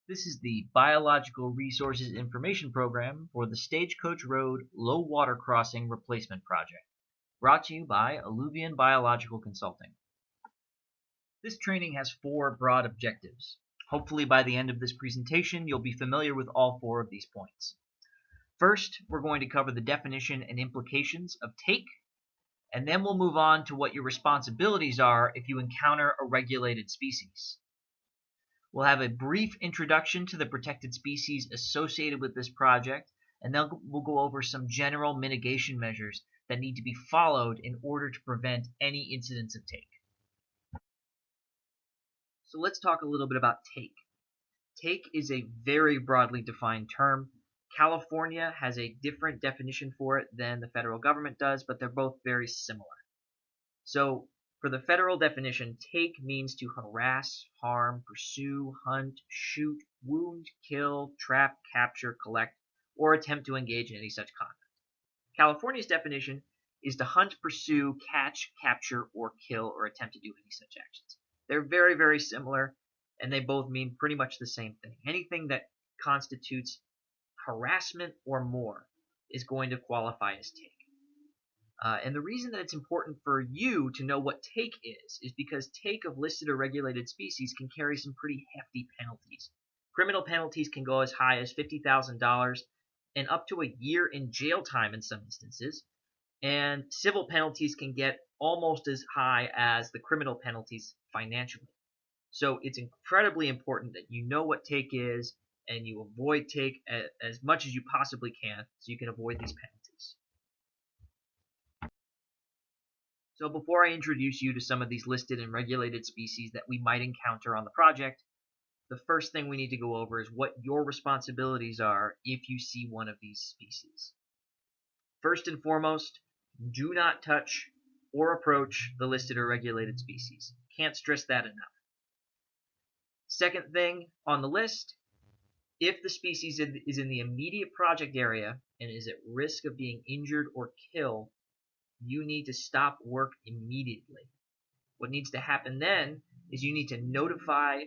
This is the Biological Resources Information Program for the Stagecoach Road Low Water Crossing Replacement Project, brought to you by Alluvian Biological Consulting. This training has 4 broad objectives. Hopefully by the end of this presentation, you'll be familiar with all 4 of these points. First, we're going to cover the definition and implications of take, and then we'll move on to what your responsibilities are if you encounter a regulated species. We'll have a brief introduction to the protected species associated with this project, and then we'll go over some general mitigation measures that need to be followed in order to prevent any incidents of take. So let's talk a little bit about take. Take is a very broadly defined term. California has a different definition for it than the federal government does, but they're both very similar. So for the federal definition, take means to harass, harm, pursue, hunt, shoot, wound, kill, trap, capture, collect, or attempt to engage in any such conduct. California's definition is to hunt, pursue, catch, capture, or kill, or attempt to do any such actions. They're very, very similar, and they both mean pretty much the same thing. Anything that constitutes harassment or more is going to qualify as take. And the reason that it's important for you to know what take is because take of listed or regulated species can carry some pretty hefty penalties. Criminal penalties can go as high as $50,000 and up to a year in jail time in some instances. And civil penalties can get almost as high as the criminal penalties financially. So it's incredibly important that you know what take is and you avoid take as much as you possibly can so you can avoid these penalties. So before I introduce you to some of these listed and regulated species that we might encounter on the project, the first thing we need to go over is what your responsibilities are if you see one of these species. First and foremost, do not touch or approach the listed or regulated species. Can't stress that enough. Second thing on the list, if the species is in the immediate project area and is at risk of being injured or killed, you need to stop work immediately. What needs to happen then is you need to notify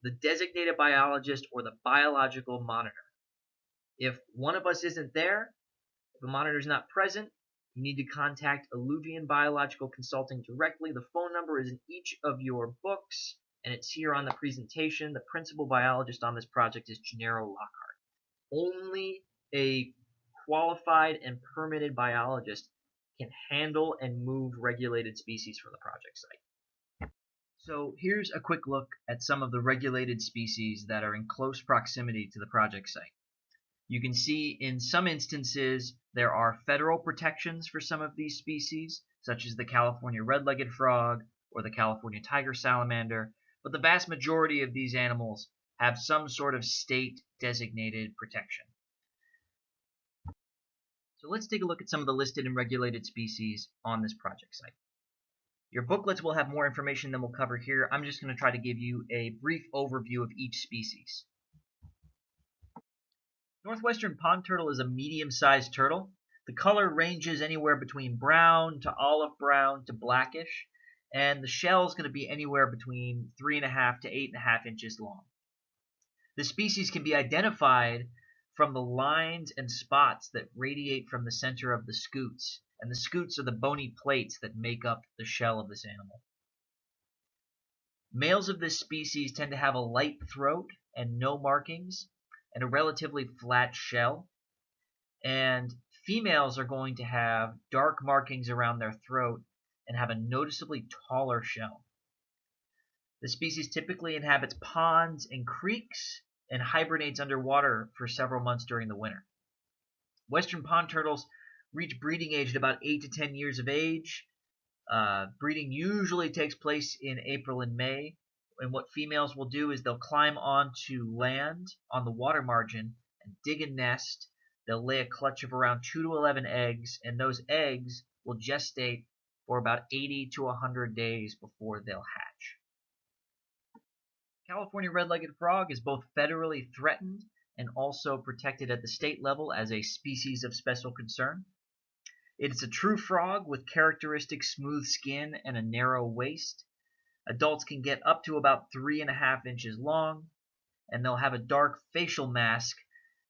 the designated biologist or the biological monitor. If one of us isn't there, if the monitor is not present, you need to contact Alluvian Biological Consulting directly. The phone number is in each of your books, and it's here on the presentation. The principal biologist on this project is Gennaro Lockhart. Only a qualified and permitted biologist can handle and move regulated species from the project site. So here's a quick look at some of the regulated species that are in close proximity to the project site. You can see in some instances there are federal protections for some of these species, such as the California red-legged frog or the California tiger salamander, but the vast majority of these animals have some sort of state-designated protection. So let's take a look at some of the listed and regulated species on this project site. Your booklets will have more information than we'll cover here. I'm just going to try to give you a brief overview of each species. Northwestern pond turtle is a medium-sized turtle. The color ranges anywhere between brown to olive brown to blackish, and the shell is going to be anywhere between 3.5 to 8.5 inches long. The species can be identified from the lines and spots that radiate from the center of the scutes, and the scutes are the bony plates that make up the shell of this animal. Males of this species tend to have a light throat and no markings, and a relatively flat shell, and females are going to have dark markings around their throat and have a noticeably taller shell. The species typically inhabits ponds and creeks and hibernates underwater for several months during the winter. Western pond turtles reach breeding age at about 8 to 10 years of age. Breeding usually takes place in April and May, and what females will do is they'll climb onto land on the water margin and dig a nest. They'll lay a clutch of around 2 to 11 eggs, and those eggs will gestate for about 80 to 100 days before they'll hatch. California red-legged frog is both federally threatened and also protected at the state level as a species of special concern. It is a true frog with characteristic smooth skin and a narrow waist. Adults can get up to about 3.5 inches long. and they'll have a dark facial mask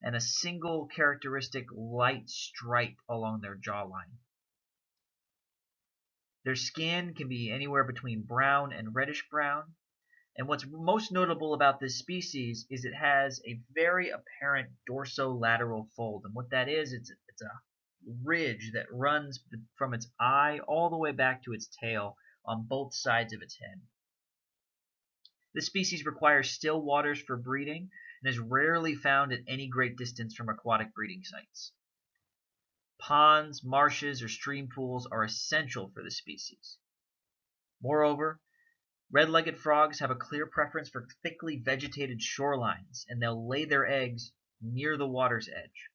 and a single characteristic light stripe along their jawline. Their skin can be anywhere between brown and reddish brown, and what's most notable about this species is it has a very apparent dorsolateral fold. And what that is, it's a ridge that runs from its eye all the way back to its tail on both sides of its head. This species requires still waters for breeding and is rarely found at any great distance from aquatic breeding sites. Ponds, marshes, or stream pools are essential for the species. Moreover, red-legged frogs have a clear preference for thickly vegetated shorelines, and they'll lay their eggs near the water's edge.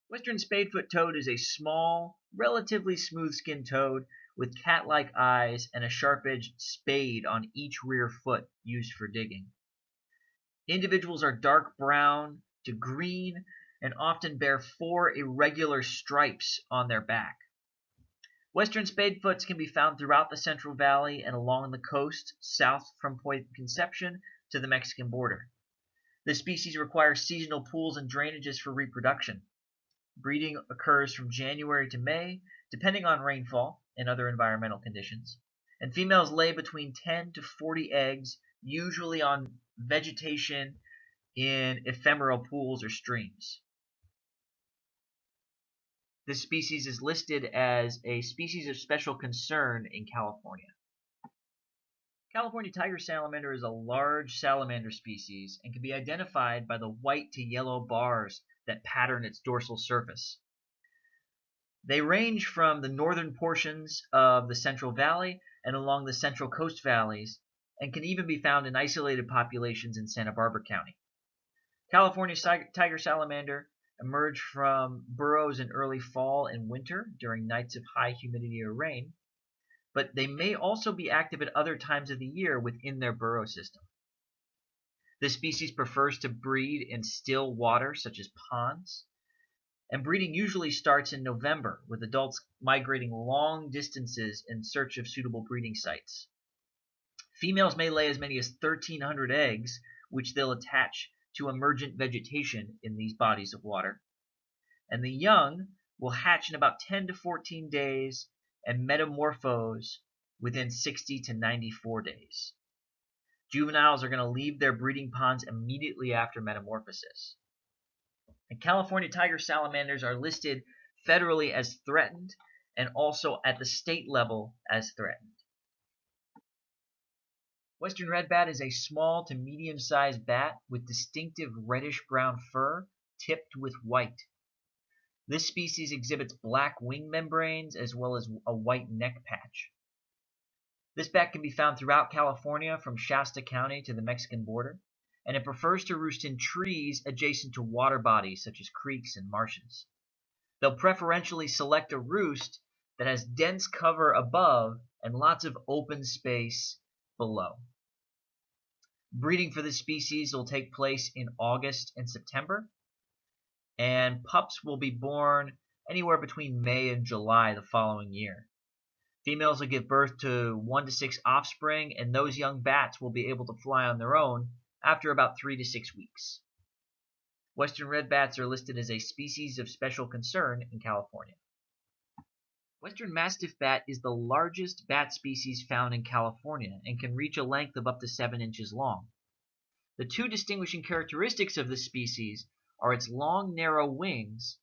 Western spadefoot toad is a small, relatively smooth-skinned toad with cat-like eyes and a sharp-edged spade on each rear foot used for digging. Individuals are dark brown to green and often bear 4 irregular stripes on their back. Western spadefoots can be found throughout the Central Valley and along the coast south from Point Conception to the Mexican border. This species requires seasonal pools and drainages for reproduction. Breeding occurs from January to May, depending on rainfall and other environmental conditions, and females lay between 10 to 40 eggs, usually on vegetation in ephemeral pools or streams. This species is listed as a species of special concern in California. California tiger salamander is a large salamander species and can be identified by the white to yellow bars that pattern its dorsal surface. They range from the northern portions of the Central Valley and along the Central Coast valleys, and can even be found in isolated populations in Santa Barbara County. California tiger salamander emerge from burrows in early fall and winter during nights of high humidity or rain, but they may also be active at other times of the year within their burrow system. This species prefers to breed in still water, such as ponds, and breeding usually starts in November, with adults migrating long distances in search of suitable breeding sites. Females may lay as many as 1,300 eggs, which they'll attach to emergent vegetation in these bodies of water. And the young will hatch in about 10 to 14 days and metamorphose within 60 to 94 days. Juveniles are going to leave their breeding ponds immediately after metamorphosis. And California tiger salamanders are listed federally as threatened and also at the state level as threatened. Western red bat is a small to medium-sized bat with distinctive reddish-brown fur tipped with white. This species exhibits black wing membranes as well as a white neck patch. This bat can be found throughout California from Shasta County to the Mexican border, and it prefers to roost in trees adjacent to water bodies such as creeks and marshes. They'll preferentially select a roost that has dense cover above and lots of open space below. Breeding for this species will take place in August and September, and pups will be born anywhere between May and July the following year. Females will give birth to 1 to 6 offspring, and those young bats will be able to fly on their own after about 3 to 6 weeks. Western red bats are listed as a species of special concern in California. Western mastiff bat is the largest bat species found in California and can reach a length of up to 7 inches long. The 2 distinguishing characteristics of this species are its long, narrow wings,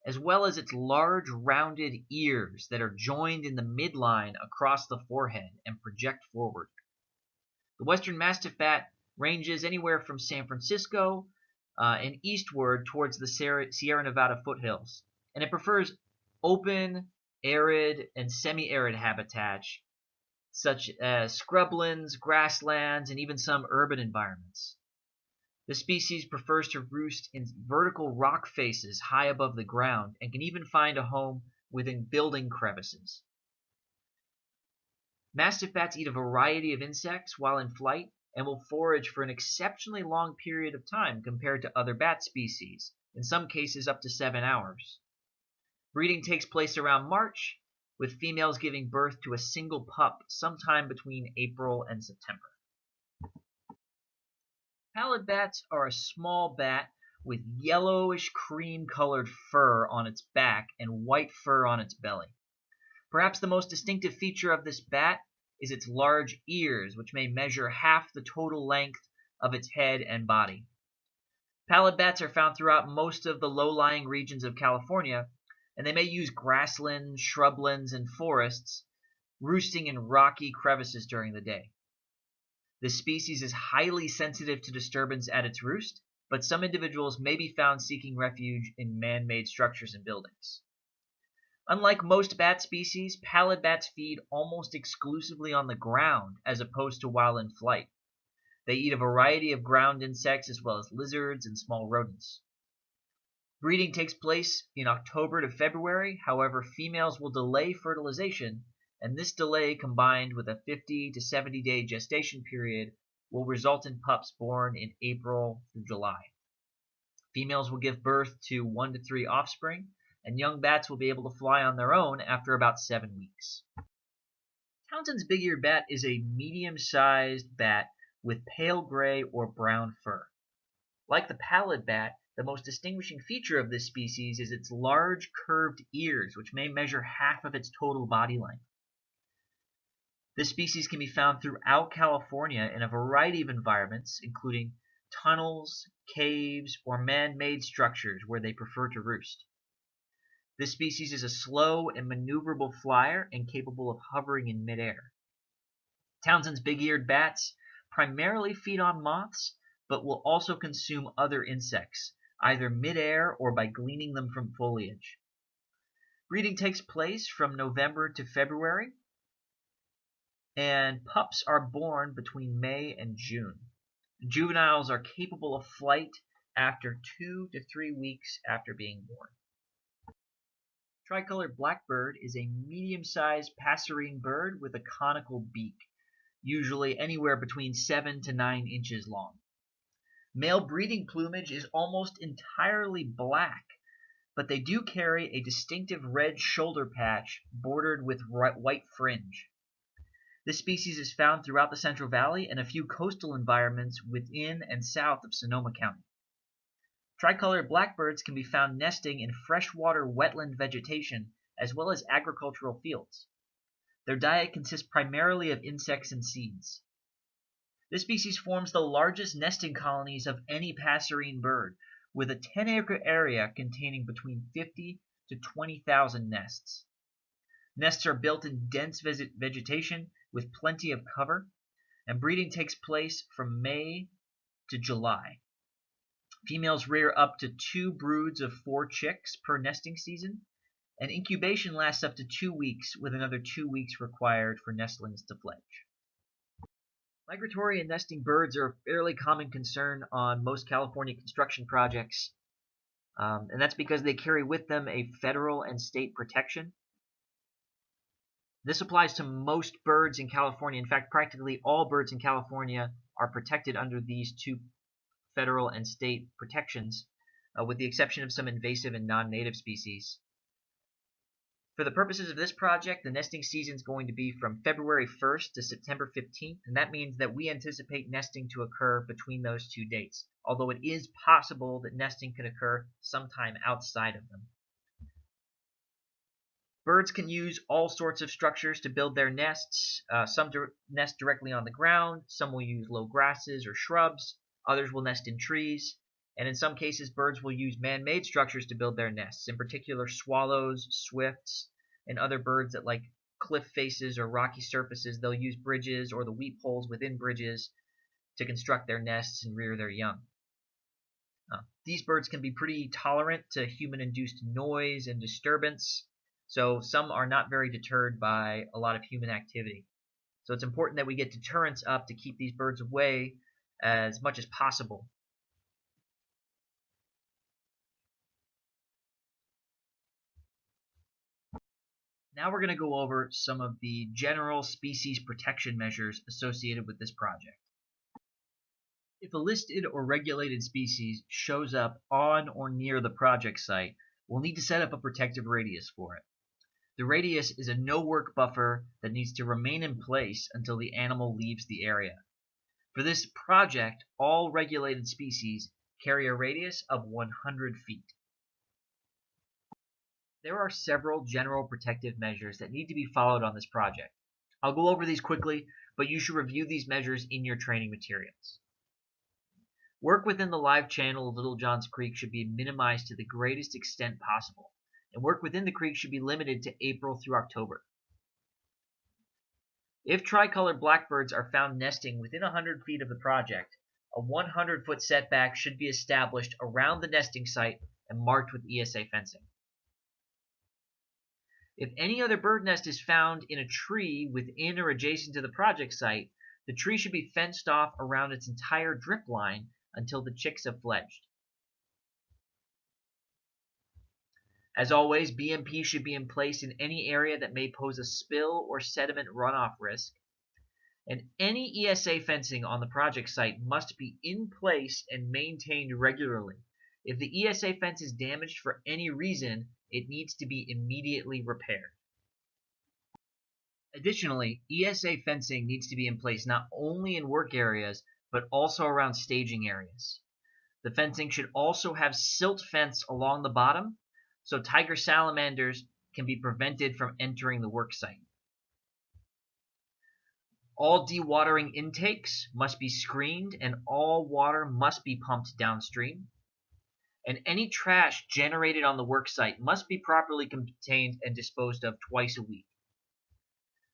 as well as its large, rounded ears that are joined in the midline across the forehead and project forward. The Western mastiff bat ranges anywhere from San Francisco and eastward towards the Sierra Nevada foothills, and it prefers open, arid, and semi-arid habitats such as scrublands, grasslands, and even some urban environments. The species prefers to roost in vertical rock faces high above the ground and can even find a home within building crevices. Mastiff bats eat a variety of insects while in flight and will forage for an exceptionally long period of time compared to other bat species, in some cases up to 7 hours. Breeding takes place around March, with females giving birth to a single pup sometime between April and September. Pallid bats are a small bat with yellowish cream-colored fur on its back and white fur on its belly. Perhaps the most distinctive feature of this bat is its large ears, which may measure half the total length of its head and body. Pallid bats are found throughout most of the low-lying regions of California, and they may use grasslands, shrublands, and forests, roosting in rocky crevices during the day. This species is highly sensitive to disturbance at its roost, but some individuals may be found seeking refuge in man-made structures and buildings. Unlike most bat species, pallid bats feed almost exclusively on the ground as opposed to while in flight. They eat a variety of ground insects as well as lizards and small rodents. Breeding takes place in October to February. However, females will delay fertilization, and this delay combined with a 50 to 70-day gestation period will result in pups born in April through July. Females will give birth to 1 to 3 offspring, and young bats will be able to fly on their own after about 7 weeks. Townsend's big-eared bat is a medium-sized bat with pale gray or brown fur. Like the pallid bat, the most distinguishing feature of this species is its large curved ears, which may measure half of its total body length. This species can be found throughout California in a variety of environments, including tunnels, caves, or man-made structures where they prefer to roost. This species is a slow and maneuverable flyer and capable of hovering in midair. Townsend's big-eared bats primarily feed on moths, but will also consume other insects, either midair or by gleaning them from foliage. Breeding takes place from November to February, and pups are born between May and June. Juveniles are capable of flight after 2 to 3 weeks after being born. Tricolored blackbird is a medium-sized passerine bird with a conical beak, usually anywhere between 7 to 9 inches long. Male breeding plumage is almost entirely black, but they do carry a distinctive red shoulder patch bordered with white fringe. This species is found throughout the Central Valley and a few coastal environments within and south of Sonoma County. Tricolored blackbirds can be found nesting in freshwater wetland vegetation as well as agricultural fields. Their diet consists primarily of insects and seeds. This species forms the largest nesting colonies of any passerine bird, with a 10-acre area containing between 50 to 20,000 nests. Nests are built in dense vegetation with plenty of cover, and breeding takes place from May to July. Females rear up to 2 broods of 4 chicks per nesting season, and incubation lasts up to 2 weeks, with another 2 weeks required for nestlings to fledge. Migratory and nesting birds are a fairly common concern on most California construction projects, and that's because they carry with them a federal and state protection. This applies to most birds in California. In fact, practically all birds in California are protected under these 2 federal and state protections, with the exception of some invasive and non-native species. For the purposes of this project, the nesting season is going to be from February 1st to September 15th, and that means that we anticipate nesting to occur between those 2 dates, although it is possible that nesting could occur sometime outside of them. Birds can use all sorts of structures to build their nests. Some nest directly on the ground, some will use low grasses or shrubs, others will nest in trees, and in some cases birds will use man-made structures to build their nests, in particular swallows, swifts, and other birds that like cliff faces or rocky surfaces. They'll use bridges or the weep holes within bridges to construct their nests and rear their young. These birds can be pretty tolerant to human-induced noise and disturbance, so some are not very deterred by a lot of human activity. So it's important that we get deterrence up to keep these birds away as much as possible. Now we're going to go over some of the general species protection measures associated with this project. If a listed or regulated species shows up on or near the project site, we'll need to set up a protective radius for it. The radius is a no-work buffer that needs to remain in place until the animal leaves the area. For this project, all regulated species carry a radius of 100 feet. There are several general protective measures that need to be followed on this project. I'll go over these quickly, but you should review these measures in your training materials. Work within the live channel of Little Johns Creek should be minimized to the greatest extent possible, and work within the creek should be limited to April through October. If tricolored blackbirds are found nesting within 100 feet of the project, a 100-foot setback should be established around the nesting site and marked with ESA fencing. If any other bird nest is found in a tree within or adjacent to the project site, the tree should be fenced off around its entire drip line until the chicks have fledged. As always, BMP should be in place in any area that may pose a spill or sediment runoff risk, and any ESA fencing on the project site must be in place and maintained regularly. If the ESA fence is damaged for any reason, it needs to be immediately repaired. Additionally, ESA fencing needs to be in place not only in work areas, but also around staging areas. The fencing should also have silt fence along the bottom, so tiger salamanders can be prevented from entering the work site. All dewatering intakes must be screened and all water must be pumped downstream. And any trash generated on the work site must be properly contained and disposed of twice a week.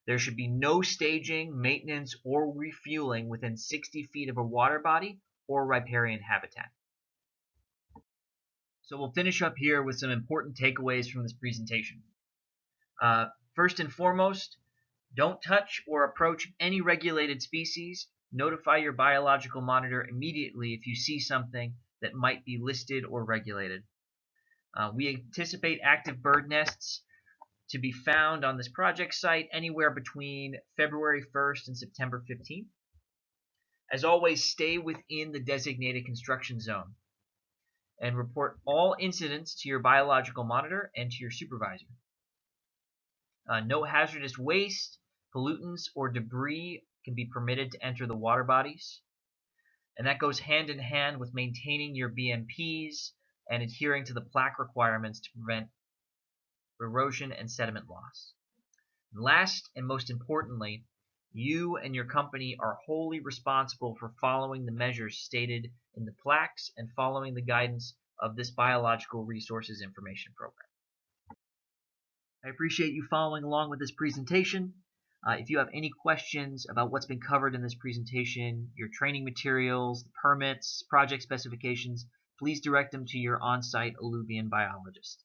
There should be no staging, maintenance, or refueling within 60 feet of a water body or riparian habitat. So we'll finish up here with some important takeaways from this presentation. First and foremost, don't touch or approach any regulated species. Notify your biological monitor immediately if you see something that might be listed or regulated. We anticipate active bird nests to be found on this project site anywhere between February 1st and September 15th. As always, stay within the designated construction zone and report all incidents to your biological monitor and to your supervisor. No hazardous waste, pollutants, or debris can be permitted to enter the water bodies. And that goes hand in hand with maintaining your BMPs and adhering to the plaque requirements to prevent erosion and sediment loss. And last and most importantly, you and your company are wholly responsible for following the measures stated in the plaques and following the guidance of this Biological Resources Information Program. I appreciate you following along with this presentation. If you have any questions about what's been covered in this presentation, your training materials, the permits, project specifications, please direct them to your on-site alluvian biologist.